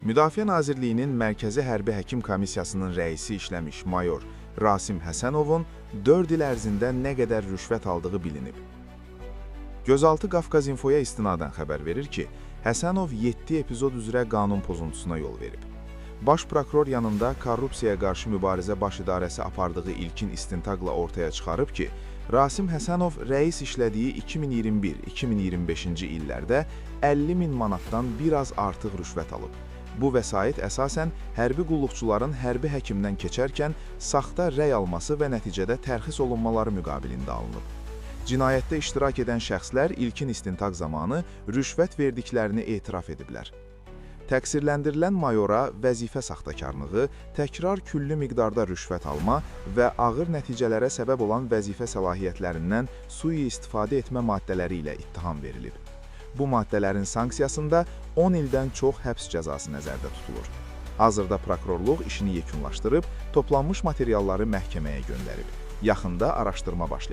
Müdafiə Nazirliyinin Mərkəzi Hərbi Həkim Komissiyasının rəisi işləmiş mayor Rasim Həsənovun 4 il ərzində nə qədər rüşvət aldığı bilinib. Gözaltı Qafqazinfoya istinadən xəbər verir ki, Həsənov 7 epizod üzrə qanun pozuntusuna yol verib. Baş prokuror yanında Korrupsiyaya qarşı mübarizə baş idarəsi apardığı ilkin istintaqla ortaya çıxarıb ki, Rasim Həsənov rəis işlədiyi 2021-2025-ci illərdə 50 min manatdan biraz artıq rüşvət alıb. Bu vəsait əsasən hərbi qulluqçuların hərbi həkimdən keçərkən saxta rəy alması və nəticədə tərxis olunmaları müqabilində alınıb. Cinayətdə iştirak edən şəxslər ilkin istintaq zamanı rüşvət verdiklərini etiraf ediblər. Təqsirləndirilən mayora vəzifə saxtakarlığı, təkrar küllü miqdarda rüşvət alma və ağır nəticələrə səbəb olan vəzifə səlahiyyətlərindən sui-istifadə etmə maddələri ilə ittiham verilib. Bu maddələrin sanksiyasında 10 ildən çox həbs cəzası nəzərdə tutulur. Hazırda prokurorluq işini yekunlaşdırıb, toplanmış materialları məhkəməyə göndərib. Yaxında araşdırma başlayacaq.